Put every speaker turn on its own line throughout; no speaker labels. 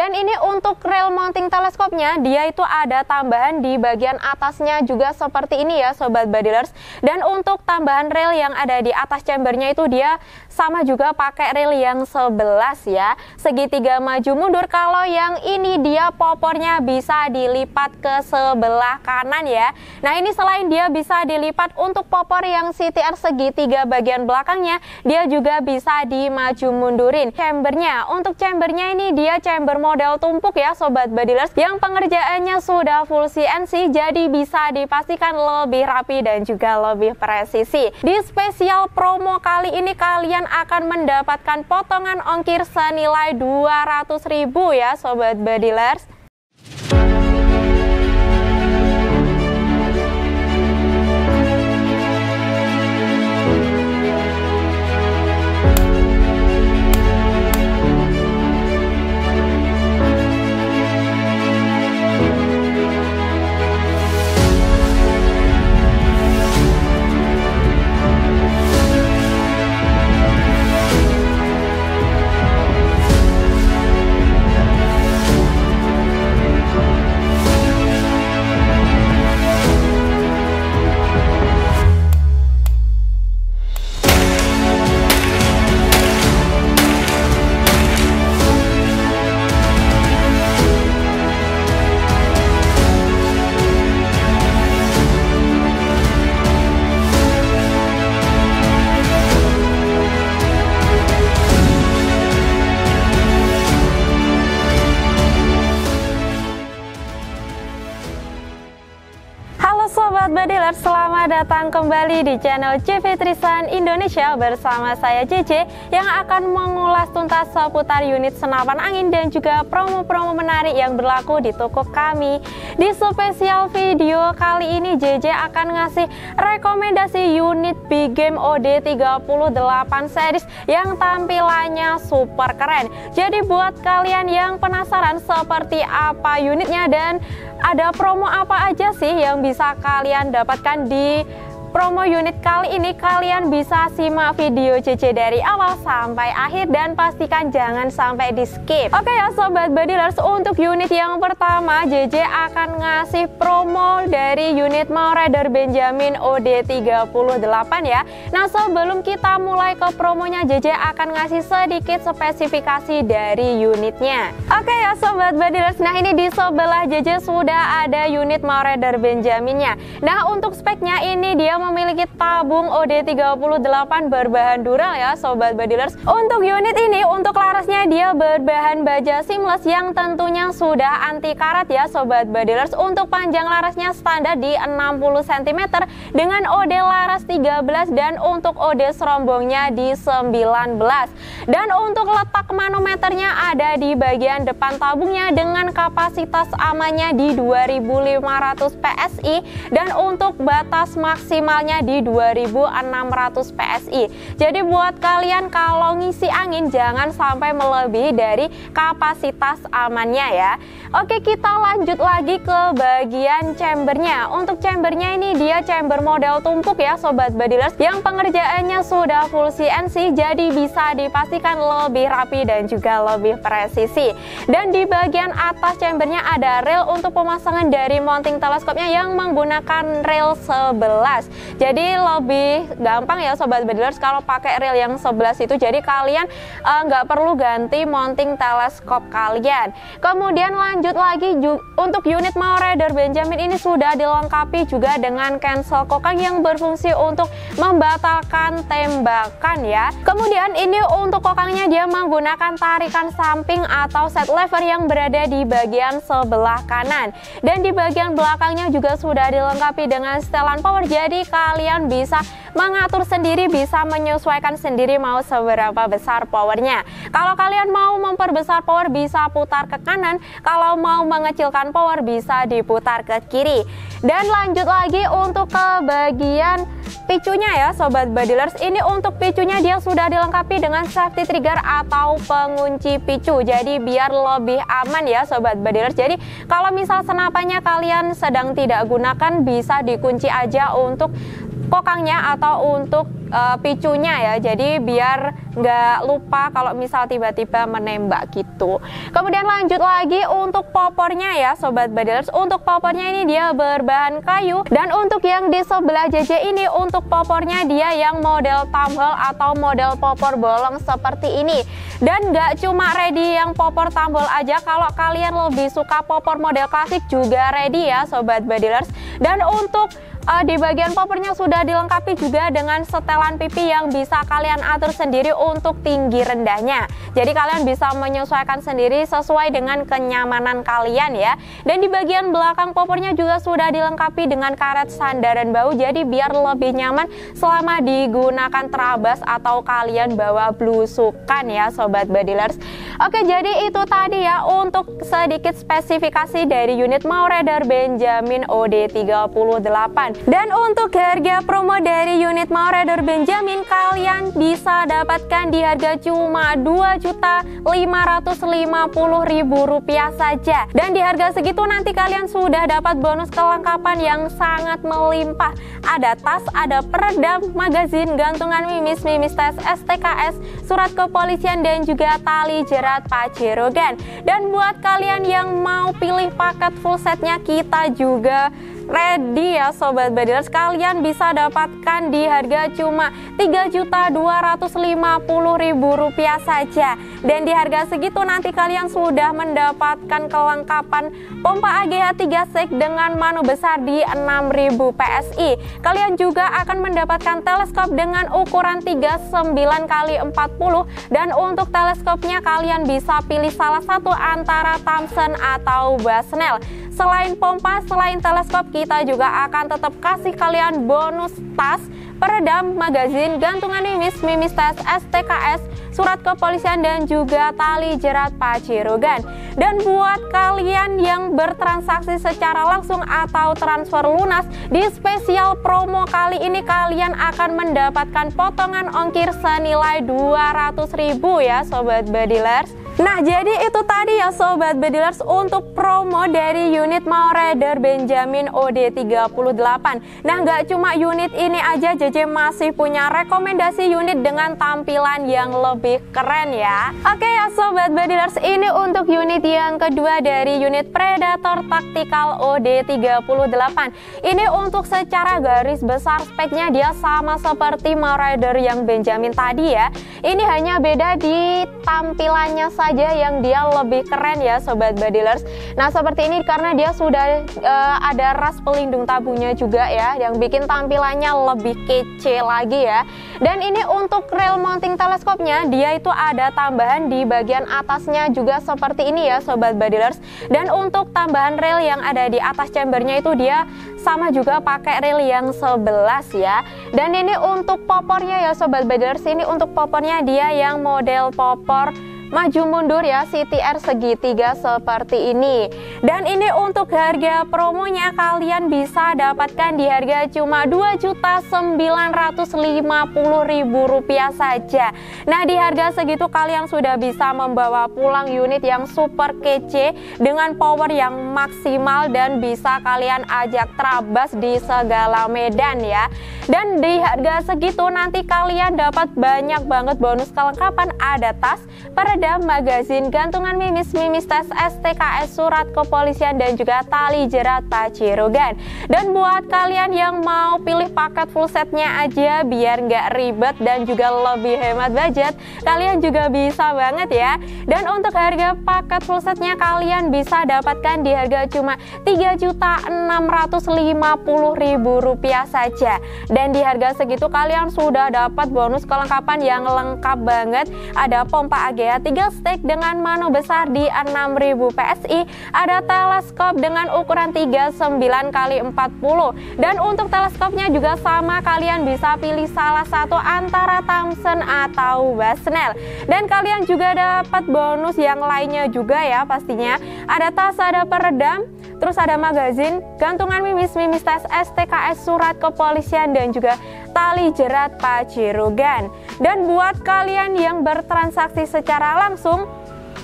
Dan ini untuk rail mounting teleskopnya, dia itu ada tambahan di bagian atasnya juga seperti ini ya Sobat Budilers. Dan untuk tambahan rail yang ada di atas chambernya itu dia sama juga pakai rail yang 11 ya, segitiga maju mundur. Kalau yang ini dia popornya bisa dilipat ke sebelah kanan ya. Nah ini selain dia bisa dilipat, untuk popor yang CTR segitiga bagian belakangnya dia juga bisa dimaju mundurin. Chambernya, untuk chambernya ini dia chamber model tumpuk ya Sobat Budilers, yang pengerjaannya sudah full CNC, jadi bisa dipastikan lebih rapi dan juga lebih presisi. Di spesial promo kali ini kalian akan mendapatkan potongan ongkir senilai 200.000 ya Sobat Budilers. Sobat Budilers, selamat datang kembali di channel CV Trisan Indonesia bersama saya JJ yang akan mengulas tuntas seputar unit senapan angin dan juga promo-promo menarik yang berlaku di toko kami. Di spesial video kali ini JJ akan ngasih rekomendasi unit Big Game OD38 series yang tampilannya super keren. Jadi buat kalian yang penasaran seperti apa unitnya dan ada promo apa aja sih yang bisa kalian dapatkan di promo unit kali ini, kalian bisa simak video JJ dari awal sampai akhir dan pastikan jangan sampai di skip. Oke ya Sobat Budilers, untuk unit yang pertama JJ akan ngasih promo dari unit Marauder Benjamin OD38 ya. Nah sebelum kita mulai ke promonya, JJ akan ngasih sedikit spesifikasi dari unitnya. Oke ya Sobat Budilers, nah ini di sebelah JJ sudah ada unit Marauder Benjaminnya. Nah untuk speknya ini dia memiliki tabung OD38 berbahan dural ya Sobat Budilers. Untuk unit ini, untuk larasnya dia berbahan baja seamless yang tentunya sudah anti karat ya Sobat Budilers. Untuk panjang larasnya standar di 60 cm dengan OD laras 13 dan untuk OD serombongnya di 19. Dan untuk letak manometernya ada di bagian depan tabungnya dengan kapasitas amannya di 2500 PSI dan untuk batas maksimalnya di 2600 PSI. Jadi buat kalian kalau ngisi angin jangan sampai melebihi dari kapasitas amannya ya. Oke, kita lanjut lagi ke bagian chambernya. Untuk chambernya ini dia chamber model tumpuk ya Sobat Budilers, yang pengerjaannya sudah full CNC, jadi bisa dipastikan lebih rapi dan juga lebih presisi. Dan di bagian atas chambernya ada rail untuk pemasangan dari mounting teleskopnya yang menggunakan rail 11. Jadi lebih gampang ya Sobat Budilers kalau pakai rail yang 11 itu, jadi kalian nggak perlu ganti mounting teleskop kalian. Kemudian lanjut lagi untuk unit Marauder Benjamin ini sudah dilengkapi juga dengan cancel kokang yang berfungsi untuk membatalkan tembakan ya. Kemudian ini untuk kokangnya dia menggunakan tarikan samping atau set lever yang berada di bagian sebelah kanan. Dan di bagian belakangnya juga sudah dilengkapi dengan setelan power, jadi kalian bisa mengatur sendiri, bisa menyesuaikan sendiri mau seberapa besar powernya. Kalau kalian mau memperbesar power bisa putar ke kanan, kalau mau mengecilkan power bisa diputar ke kiri. Dan lanjut lagi untuk ke bagian picunya ya Sobat Badilers, ini untuk picunya dia sudah dilengkapi dengan safety trigger atau pengunci picu. Jadi biar lebih aman ya Sobat Badilers. Jadi kalau misal senapannya kalian sedang tidak gunakan, bisa dikunci aja untuk kokangnya atau untuk picunya ya. Jadi biar nggak lupa kalau misal tiba-tiba menembak gitu. Kemudian lanjut lagi untuk popornya ya Sobat Badilers. Untuk popornya ini dia berbahan kayu, dan untuk yang di sebelah JJ ini untuk popornya dia yang model tumble atau model popor bolong seperti ini. Dan nggak cuma ready yang popor tumble aja, kalau kalian lebih suka popor model klasik juga ready ya Sobat Badilers. Dan untuk di bagian popornya sudah dilengkapi juga dengan setelan pipi yang bisa kalian atur sendiri untuk tinggi rendahnya. Jadi kalian bisa menyesuaikan sendiri sesuai dengan kenyamanan kalian ya. Dan di bagian belakang popornya juga sudah dilengkapi dengan karet sandaran bahu, jadi biar lebih nyaman selama digunakan terabas atau kalian bawa blusukan ya Sobat Badilers. Oke, jadi itu tadi ya untuk sedikit spesifikasi dari unit Maureader Benjamin OD38. Dan untuk harga promo dari unit Maureader Benjamin kalian bisa dapatkan di harga cuma Rp2.550.000 saja. Dan di harga segitu nanti kalian sudah dapat bonus kelengkapan yang sangat melimpah. Ada tas, ada peredam, magazin, gantungan mimis tes, STKS, surat kepolisian, dan juga tali jerat pajerogan. Dan buat kalian yang mau pilih paket full setnya, kita juga ready ya Sobat Badilers. Kalian bisa dapatkan di harga cuma Rp3.250.000 saja. Dan di harga segitu nanti kalian sudah mendapatkan kelengkapan pompa AGH 3 sek dengan manu besar di 6000 PSI. Kalian juga akan mendapatkan teleskop dengan ukuran 39x40, dan untuk teleskopnya kalian bisa pilih salah satu antara Thomson atau Basnel. Selain pompa, selain teleskop, kita juga akan tetap kasih kalian bonus tas, peredam, magazin, gantungan mimis tes, STKS, surat kepolisian, dan juga tali jerat pajerogan. Dan buat kalian yang bertransaksi secara langsung atau transfer lunas, di spesial promo kali ini kalian akan mendapatkan potongan ongkir senilai Rp200.000 ya Sobat Badilers. Nah, jadi itu tadi ya Sobat Badilers untuk promo dari unit Maureader Benjamin OD38. Nah, nggak cuma unit ini aja, JJ masih punya rekomendasi unit dengan tampilan yang lebih keren ya. Oke ya Sobat Badilers, ini untuk unit yang kedua dari unit Predator Tactical OD38. Ini untuk secara garis besar speknya dia sama seperti Maureader yang Benjamin tadi ya. Ini hanya beda di tampilannya saja yang dia lebih keren ya Sobat Badilers. Nah, seperti ini karena dia sudah ada ras pelindung tabungnya juga ya, yang bikin tampilannya lebih kece lagi ya. Dan ini untuk rail mounting teleskopnya dia itu ada tambahan di bagian atasnya juga seperti ini ya Sobat Badilers. Dan untuk tambahan rail yang ada di atas chambernya itu dia sama juga pakai rail yang 11 ya. Dan ini untuk popornya ya Sobat Badilers, ini untuk popornya dia yang model popor maju mundur ya, CTR segitiga seperti ini. Dan ini untuk harga promonya kalian bisa dapatkan di harga cuma Rp2.950.000 saja. Nah, di harga segitu kalian sudah bisa membawa pulang unit yang super kece dengan power yang maksimal dan bisa kalian ajak terabas di segala medan ya. Dan di harga segitu nanti kalian dapat banyak banget bonus kelengkapan, ada tas, peredam, magazin, gantungan mimis tes, STKS, surat kepolisian, dan juga tali jerat pajerogan. Dan buat kalian yang mau pilih paket full setnya aja biar nggak ribet dan juga lebih hemat budget, kalian juga bisa banget ya. Dan untuk harga paket full setnya kalian bisa dapatkan di harga cuma Rp3.650.000 saja. Dan di harga segitu kalian sudah dapat bonus kelengkapan yang lengkap banget. Ada pompa AGH 3 stek dengan manu besar di 6000 PSI, ada teleskop dengan ukuran 39x40. Dan untuk teleskopnya juga sama, kalian bisa pilih salah satu antara Thomson atau Basnel. Dan kalian juga dapat bonus yang lainnya juga ya pastinya. Ada tas, ada peredam, terus ada magazin, gantungan mimis tes, STKS, surat kepolisian, dan juga tali jerat Pajero Gan. Dan buat kalian yang bertransaksi secara langsung,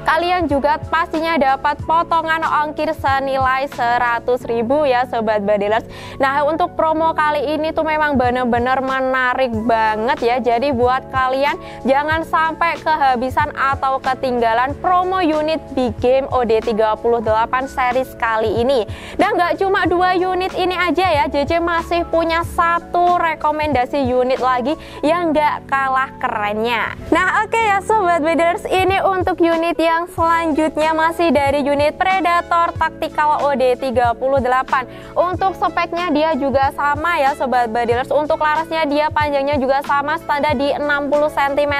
kalian juga pastinya dapat potongan ongkir senilai 100.000 ya Sobat Badilers. Nah, untuk promo kali ini tuh memang bener-bener menarik banget ya. Jadi buat kalian jangan sampai kehabisan atau ketinggalan promo unit Big Game OD38 series kali ini. Dan gak cuma 2 unit ini aja ya, JJ masih punya 1 rekomendasi unit lagi yang gak kalah kerennya. Nah, oke ya Sobat Badilers, ini untuk unit yang selanjutnya masih dari unit Predator Tactical OD38. Untuk speknya dia juga sama ya Sobat Badilers. Untuk larasnya dia panjangnya juga sama, standar di 60 cm.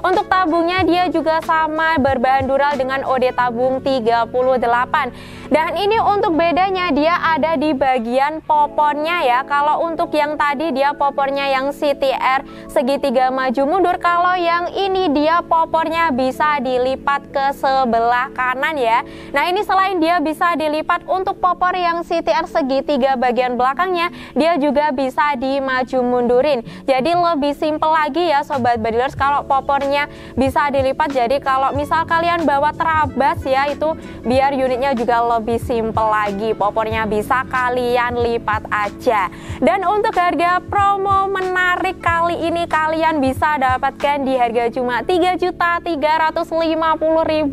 Untuk tabungnya dia juga sama, berbahan dural dengan OD tabung 38. Dan ini untuk bedanya dia ada di bagian popornya ya. Kalau untuk yang tadi dia popornya yang CTR segitiga maju mundur, kalau yang ini dia popornya bisa dilipat ke sebelah kanan ya. Nah, ini selain dia bisa dilipat, untuk popor yang CTR segitiga bagian belakangnya dia juga bisa dimaju mundurin. Jadi lebih simple lagi ya Sobat Badilers kalau popornya bisa dilipat. Jadi kalau misal kalian bawa terabas ya, itu biar unitnya juga lebih simple lagi, popornya bisa kalian lipat aja. Dan untuk harga promo menarik kali ini kalian bisa dapatkan di harga cuma Rp3.350.000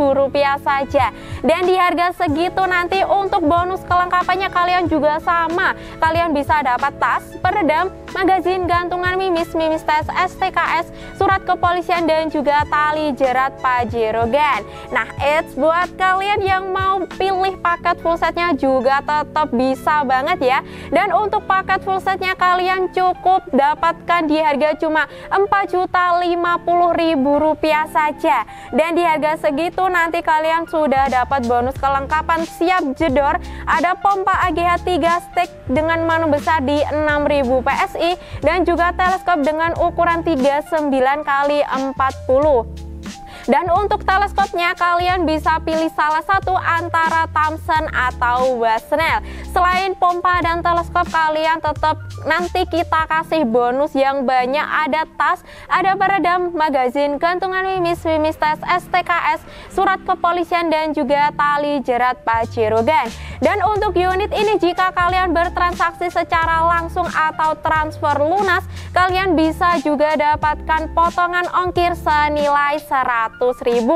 saja. Dan di harga segitu nanti untuk bonus kelengkapannya kalian juga sama. Kalian bisa dapat tas, peredam, magazin, gantungan mimis, mimis tes, STKS, surat kepolisian, dan juga tali jerat Pajero Gan. Nah, buat kalian yang mau pilih paket full setnya juga tetap bisa banget ya. Dan untuk paket full setnya kalian cukup dapatkan di harga cuma Rp4.050.000 saja. Dan di harga segitu nanti kalian sudah dapat bonus kelengkapan siap jedor. Ada pompa AGH 3 stick dengan manu besar di 6000 PSI dan juga teleskop dengan ukuran 39x40. Dan untuk teleskopnya kalian bisa pilih salah satu antara Thomson atau Basnel. Selain pompa dan teleskop, kalian tetap nanti kita kasih bonus yang banyak. Ada tas, ada peredam, magazin, gantungan mimis, mimis tes, STKS, surat kepolisian, dan juga tali jerat Pajero Gan. Dan untuk unit ini jika kalian bertransaksi secara langsung atau transfer lunas, kalian bisa juga dapatkan potongan ongkir senilai 100.000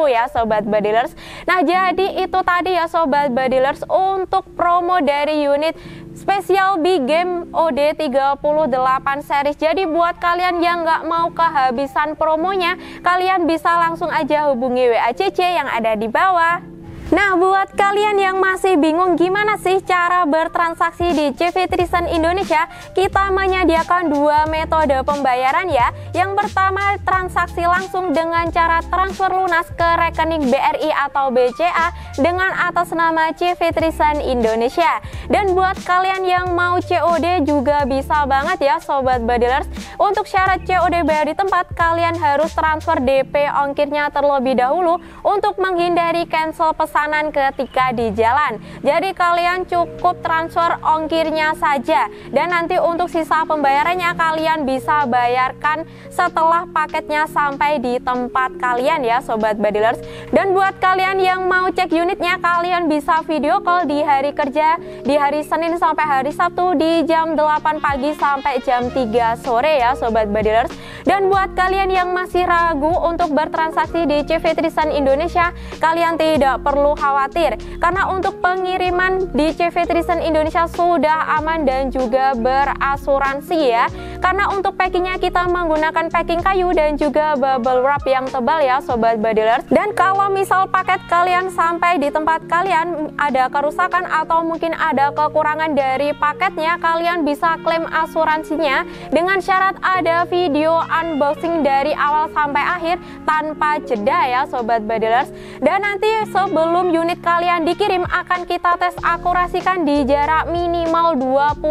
ya Sobat Badilers. Nah, jadi itu tadi ya Sobat Badilers untuk promo dari unit spesial Big Game OD38 series. Jadi buat kalian yang nggak mau kehabisan promonya, kalian bisa langsung aja hubungi WA JJ yang ada di bawah. Nah, buat kalian yang masih bingung gimana sih cara bertransaksi di CV Trisan Indonesia, kita menyediakan 2 metode pembayaran ya. Yang pertama, transaksi langsung dengan cara transfer lunas ke rekening BRI atau BCA dengan atas nama CV Trisan Indonesia. Dan buat kalian yang mau COD juga bisa banget ya Sobat Badilers. Untuk syarat COD bayar di tempat, kalian harus transfer DP ongkirnya terlebih dahulu untuk menghindari cancel pesan ketika di jalan. Jadi kalian cukup transfer ongkirnya saja, dan nanti untuk sisa pembayarannya kalian bisa bayarkan setelah paketnya sampai di tempat kalian ya Sobat Badilers. Dan buat kalian yang mau cek unitnya, kalian bisa video call di hari kerja di hari Senin sampai hari Sabtu di jam 8 pagi sampai jam 3 sore ya Sobat Badilers. Dan buat kalian yang masih ragu untuk bertransaksi di CV Trisan Indonesia, kalian tidak perlu khawatir karena untuk pengiriman di CV Trisan Indonesia sudah aman dan juga berasuransi ya. Karena untuk packingnya kita menggunakan packing kayu dan juga bubble wrap yang tebal ya Sobat Badilers. Dan kalau misal paket kalian sampai di tempat kalian ada kerusakan atau mungkin ada kekurangan dari paketnya, kalian bisa klaim asuransinya dengan syarat ada video unboxing dari awal sampai akhir tanpa jeda ya Sobat Badilers. Dan nanti sebelum unit kalian dikirim akan kita tes akurasikan di jarak minimal 25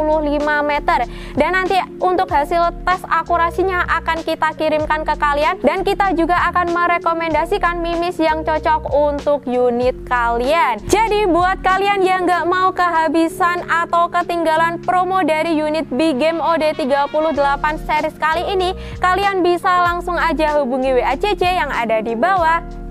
meter. Dan nanti untuk hasil tes akurasinya akan kita kirimkan ke kalian, dan kita juga akan merekomendasikan mimis yang cocok untuk unit kalian. Jadi buat kalian yang nggak mau kehabisan atau ketinggalan promo dari unit Big Game OD38 series kali ini, kalian bisa langsung aja hubungi WA JJ yang ada di bawah.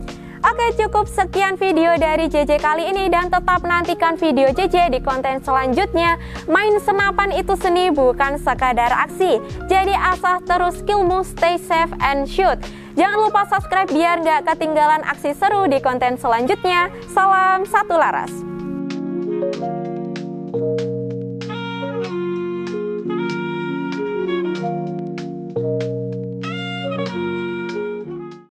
Oke, cukup sekian video dari JJ kali ini, dan tetap nantikan video JJ di konten selanjutnya. Main senapan itu seni, bukan sekadar aksi. Jadi asah terus skillmu, stay safe and shoot. Jangan lupa subscribe biar nggak ketinggalan aksi seru di konten selanjutnya. Salam satu laras.